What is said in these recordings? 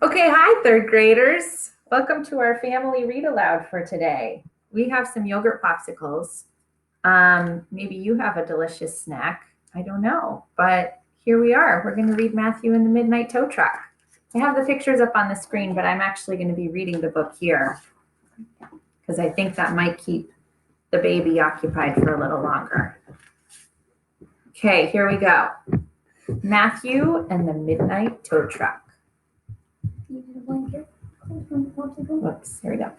Okay, hi, third graders. Welcome to our family read aloud for today. We have some yogurt popsicles. Maybe you have a delicious snack. I don't know, but here we are. We're going to read Matthew and the Midnight Tow Truck. I have the pictures up on the screen, but I'm actually going to be reading the book here because I think that might keep the baby occupied for a little longer. Okay, here we go. Matthew and the Midnight Tow Truck. Whoops, here we go.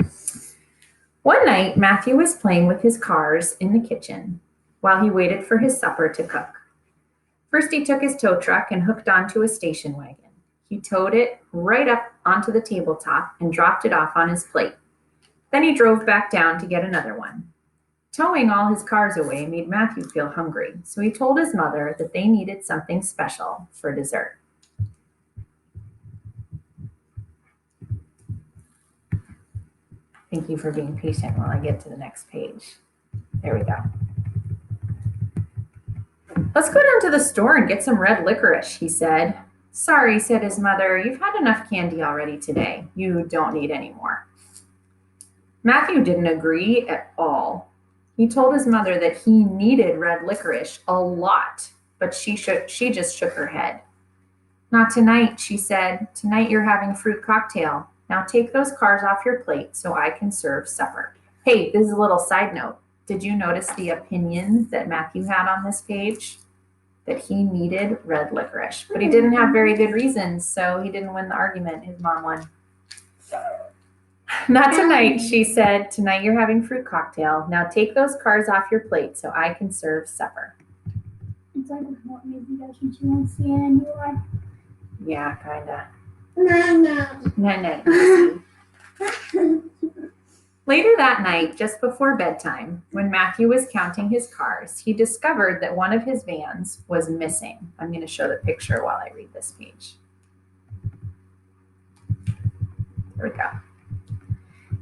One night, Matthew was playing with his cars in the kitchen while he waited for his supper to cook. First, he took his tow truck and hooked onto a station wagon. He towed it right up onto the tabletop and dropped it off on his plate. Then he drove back down to get another one. Towing all his cars away made Matthew feel hungry, so he told his mother that they needed something special for dessert. Thank you for being patient while I get to the next page. There we go. Let's go down to the store and get some red licorice, he said. Sorry, said his mother. You've had enough candy already today. You don't need any more. Matthew didn't agree at all. He told his mother that he needed red licorice a lot, but she just shook her head. Not tonight, she said. Tonight you're having fruit cocktail. Now take those cars off your plate so I can serve supper. Hey, this is a little side note. Did you notice the opinion that Matthew had on this page? That he needed red licorice, but he didn't have very good reasons, so he didn't win the argument. His mom won. Not tonight, she said. Tonight you're having fruit cocktail. Now take those cars off your plate so I can serve supper. It's like what maybe that's what you want to see anymore. Yeah, kinda. No. Later that night, just before bedtime, when Matthew was counting his cars, he discovered that one of his vans was missing. I'm going to show the picture while I read this page. There we go.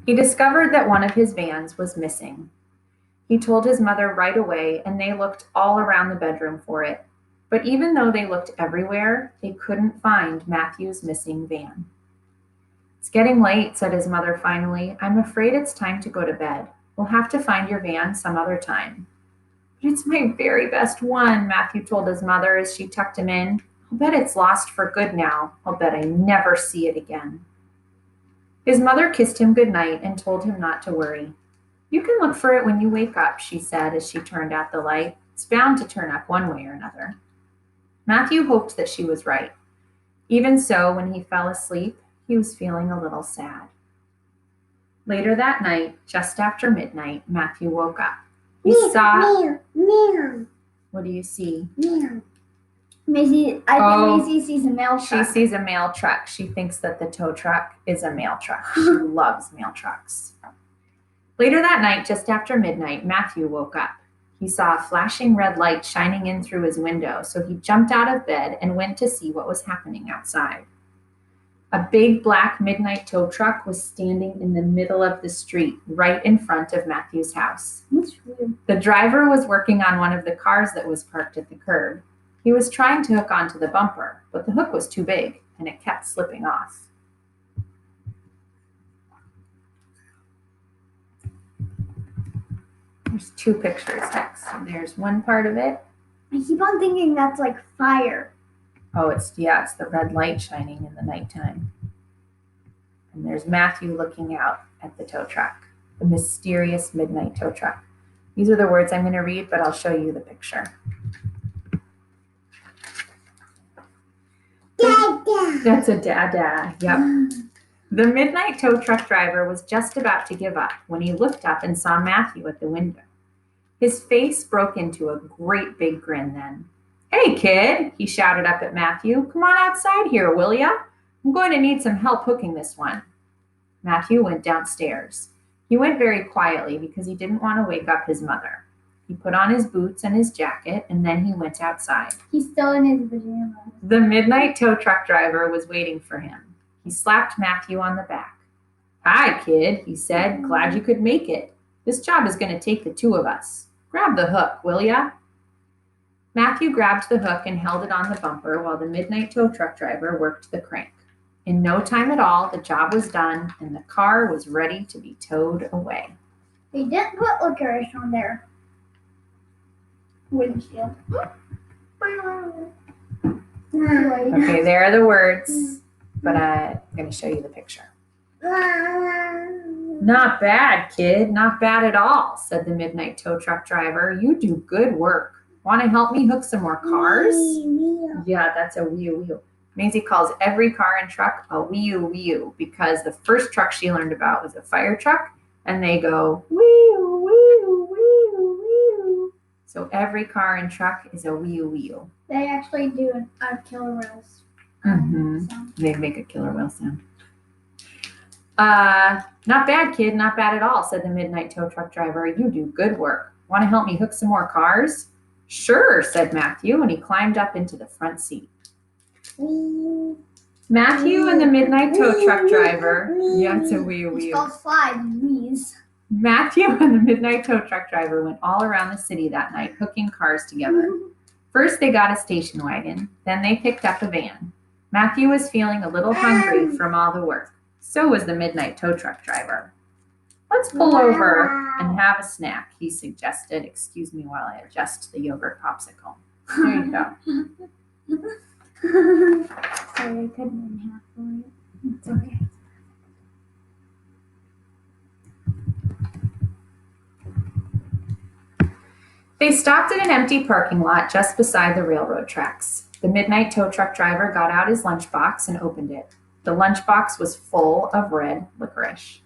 He discovered that one of his vans was missing. He told his mother right away, and they looked all around the bedroom for it. But even though they looked everywhere, they couldn't find Matthew's missing van. It's getting late, said his mother finally. I'm afraid it's time to go to bed. We'll have to find your van some other time. But it's my very best one, Matthew told his mother as she tucked him in. I'll bet it's lost for good now. I'll bet I never see it again. His mother kissed him goodnight and told him not to worry. You can look for it when you wake up, she said as she turned out the light. It's bound to turn up one way or another. Matthew hoped that she was right. Even so, when he fell asleep, he was feeling a little sad. Later that night, just after midnight, Matthew woke up. He saw. Meow. What do you see? Meow. Maisie, I think Maisie sees a mail truck. She sees a mail truck. She thinks that the tow truck is a mail truck. She loves mail trucks. Later that night, just after midnight, Matthew woke up. He saw a flashing red light shining in through his window, so he jumped out of bed and went to see what was happening outside. A big black midnight tow truck was standing in the middle of the street, right in front of Matthew's house. That's weird. The driver was working on one of the cars that was parked at the curb. He was trying to hook onto the bumper, but the hook was too big, and it kept slipping off. There's two pictures next. There's one part of it. I keep on thinking that's like fire. Oh, it's the red light shining in the nighttime. And there's Matthew looking out at the tow truck, the mysterious midnight tow truck. These are the words I'm going to read, but I'll show you the picture. Dada. That's a dada. Yep. The midnight tow truck driver was just about to give up when he looked up and saw Matthew at the window. His face broke into a great big grin then. Hey, kid, he shouted up at Matthew. Come on outside here, will ya? I'm going to need some help hooking this one. Matthew went downstairs. He went very quietly because he didn't want to wake up his mother. He put on his boots and his jacket, and then he went outside. He's still in his pajamas. The midnight tow truck driver was waiting for him. He slapped Matthew on the back. Hi, kid, he said. Glad you could make it. This job is going to take the two of us. Grab the hook, will ya? Matthew grabbed the hook and held it on the bumper while the midnight tow truck driver worked the crank. In no time at all, the job was done and the car was ready to be towed away. They didn't put licorice on their windshield. Okay, there are the words, but I'm going to show you the picture. Not bad, kid. Not bad at all, said the midnight tow truck driver. You do good work. Want to help me hook some more cars? Yeah, that's a wheel. Maisie calls every car and truck a wheel because the first truck she learned about was a fire truck, and they go wheel. So every car and truck is a wheel. They actually do a killer whales. Sound. They make a killer whale sound. Not bad, kid. Not bad at all, said the midnight tow truck driver. You do good work. Want to help me hook some more cars? Sure, said Matthew, and he climbed up into the front seat. Matthew and the midnight tow truck driver. Yeah, it's a wheel. It's called five wheeze. Matthew and the midnight tow truck driver went all around the city that night, hooking cars together. First, they got a station wagon. Then they picked up a van. Matthew was feeling a little hungry from all the work. So was the midnight tow truck driver. Let's pull over and have a snack, he suggested. Excuse me while I adjust the yogurt popsicle. There you go. Sorry, I cut it in half for you. It's okay. They stopped at an empty parking lot just beside the railroad tracks. The midnight tow truck driver got out his lunchbox and opened it. The lunchbox was full of red licorice.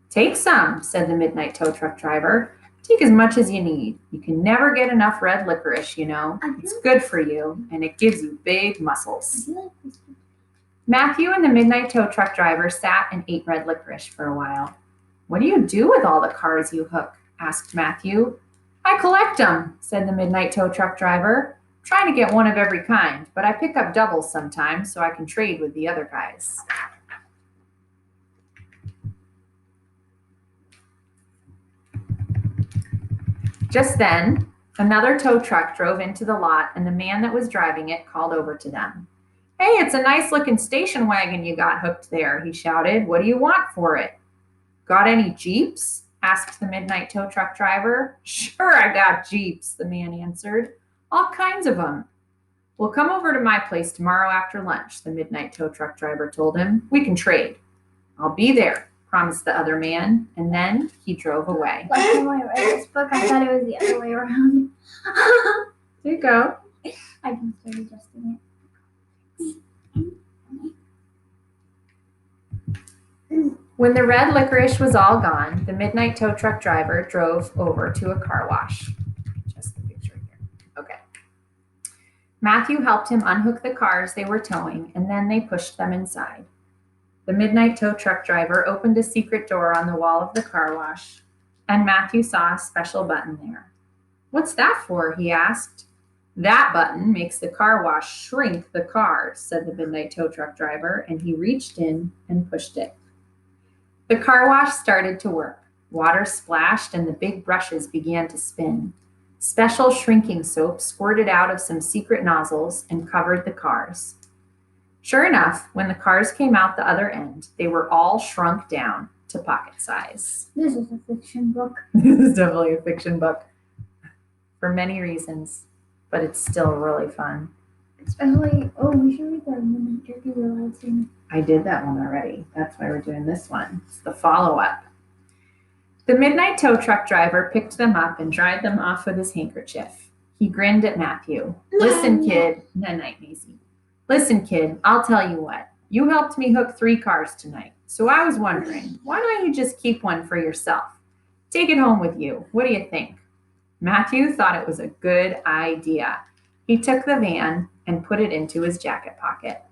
Take some, said the midnight tow truck driver. Take as much as you need. You can never get enough red licorice, you know. It's good for you, and it gives you big muscles. Matthew and the midnight tow truck driver sat and ate red licorice for a while. What do you do with all the cars you hook? Asked Matthew. I collect them, said the midnight tow truck driver. Trying to get one of every kind, but I pick up doubles sometimes so I can trade with the other guys. Just then, another tow truck drove into the lot, and the man that was driving it called over to them. Hey, it's a nice-looking station wagon you got hooked there, he shouted. What do you want for it? Got any Jeeps? Asked the midnight tow truck driver. Sure, I got Jeeps, the man answered. All kinds of them. Well, come over to my place tomorrow after lunch, the midnight tow truck driver told him. We can trade. I'll be there, promised the other man, and then he drove away. Last time I read this book, I thought it was the other way around. There you go. I can start adjusting it. When the red licorice was all gone, the midnight tow truck driver drove over to a car wash. Just the picture here. Okay. Matthew helped him unhook the cars they were towing, and then they pushed them inside. The midnight tow truck driver opened a secret door on the wall of the car wash, and Matthew saw a special button there. What's that for? He asked. That button makes the car wash shrink the cars, said the midnight tow truck driver, and he reached in and pushed it. The car wash started to work. Water splashed and the big brushes began to spin. Special shrinking soap squirted out of some secret nozzles and covered the cars. Sure enough, when the cars came out the other end, they were all shrunk down to pocket size. This is a fiction book. This is definitely a fiction book for many reasons, but it's still really fun. Especially, we should read the Midnight Turkey Railroad scene. I did that one already. That's why we're doing this one. It's the follow-up. The midnight tow truck driver picked them up and dried them off with his handkerchief. He grinned at Matthew. Listen, kid. Night, Maisie. Listen, kid, I'll tell you what. You helped me hook 3 cars tonight. So I was wondering, why don't you just keep one for yourself? Take it home with you. What do you think? Matthew thought it was a good idea. He took the van and put it into his jacket pocket.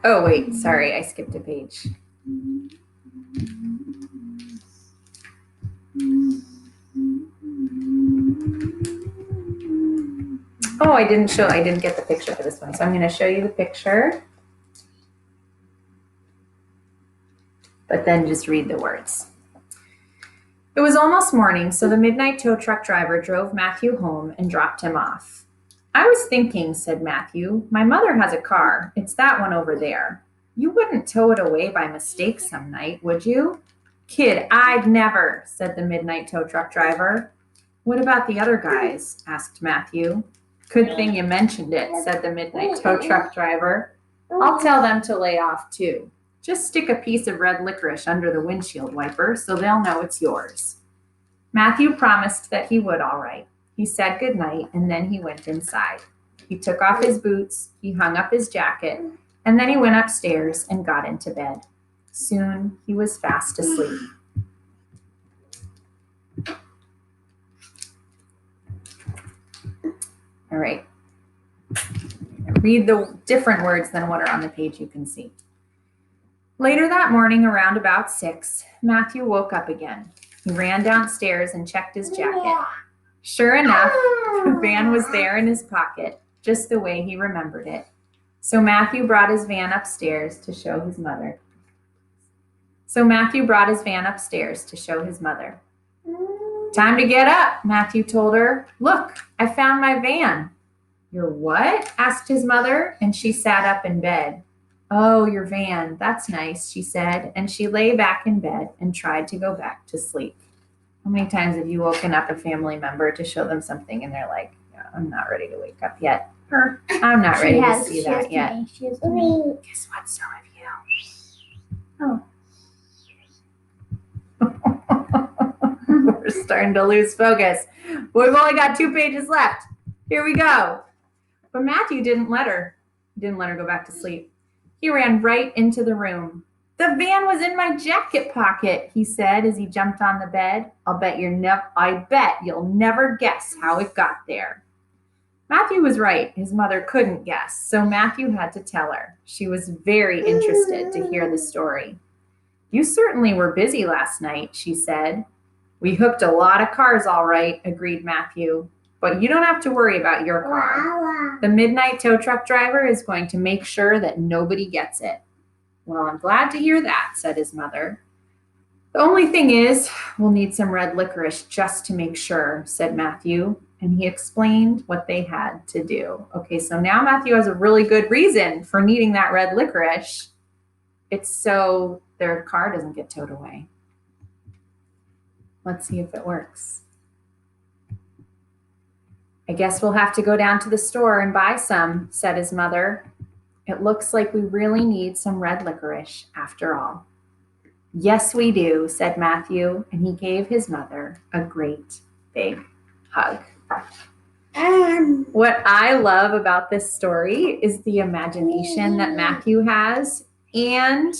Oh, wait, sorry, I skipped a page. Oh, I didn't get the picture for this one, so I'm going to show you the picture, but then just read the words. It was almost morning, so the midnight tow truck driver drove Matthew home and dropped him off. I was thinking, said Matthew, my mother has a car. It's that one over there. You wouldn't tow it away by mistake some night, would you? Kid, I'd never, said the midnight tow truck driver. What about the other guys? Asked Matthew. Good thing you mentioned it, said the midnight tow truck driver. I'll tell them to lay off too. Just stick a piece of red licorice under the windshield wiper so they'll know it's yours. Matthew promised that he would all right. He said goodnight and then he went inside. He took off his boots, he hung up his jacket, and then he went upstairs and got into bed. Soon he was fast asleep. All right. Read the different words than what are on the page you can see. Later that morning, around about 6, Matthew woke up again. He ran downstairs and checked his jacket. Sure enough, the van was there in his pocket, just the way he remembered it. So Matthew brought his van upstairs to show his mother. Time to get up, Matthew told her. Look, I found my van. Your what? Asked his mother, and she sat up in bed. Oh, your van. That's nice, she said, and she lay back in bed and tried to go back to sleep. How many times have you woken up a family member to show them something and they're like, yeah, I'm not ready to wake up yet. Or I'm not ready to see that yet. Guess what? So have you. Oh. We're starting to lose focus. We've only got 2 pages left. Here we go. But Matthew didn't let her go back to sleep. He ran right into the room. The van was in my jacket pocket, he said as he jumped on the bed. I bet you'll never guess how it got there. Matthew was right. His mother couldn't guess, so Matthew had to tell her. She was very interested to hear the story. You certainly were busy last night, she said. We hooked a lot of cars, all right, agreed Matthew. But you don't have to worry about your car. The midnight tow truck driver is going to make sure that nobody gets it. Well, I'm glad to hear that, said his mother. The only thing is, we'll need some red licorice just to make sure, said Matthew, and he explained what they had to do. Okay, so now Matthew has a really good reason for needing that red licorice. It's so their car doesn't get towed away. Let's see if it works. I guess we'll have to go down to the store and buy some, said his mother. It looks like we really need some red licorice after all. Yes, we do, said Matthew, and he gave his mother a great big hug. What I love about this story is the imagination that Matthew has and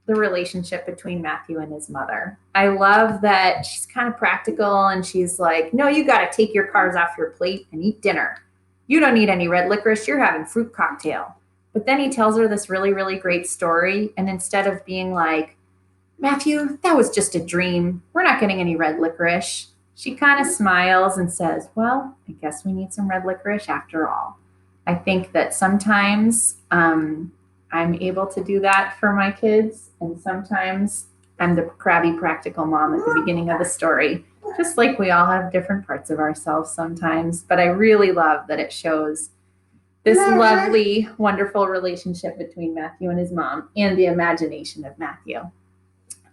the relationship between Matthew and his mother. I love that she's kind of practical and she's like, no, you got to take your cars off your plate and eat dinner. You don't need any red licorice. You're having fruit cocktail. But then he tells her this really, really great story. And instead of being like, Matthew, that was just a dream. We're not getting any red licorice. She kind of smiles and says, well, I guess we need some red licorice after all. I think that sometimes I'm able to do that for my kids. And sometimes I'm the crabby practical mom at the beginning of the story. Just like we all have different parts of ourselves sometimes. But I really love that it shows this lovely, wonderful relationship between Matthew and his mom and the imagination of Matthew.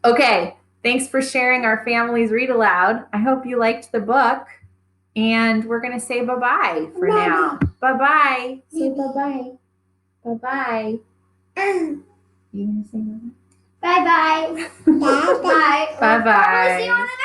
Okay, thanks for sharing our family's read aloud. I hope you liked the book. And we're going to say bye-bye for now. Bye-bye. Say bye-bye. Bye-bye. You going to say bye-bye? Bye-bye. Bye-bye. Bye-bye. See you on the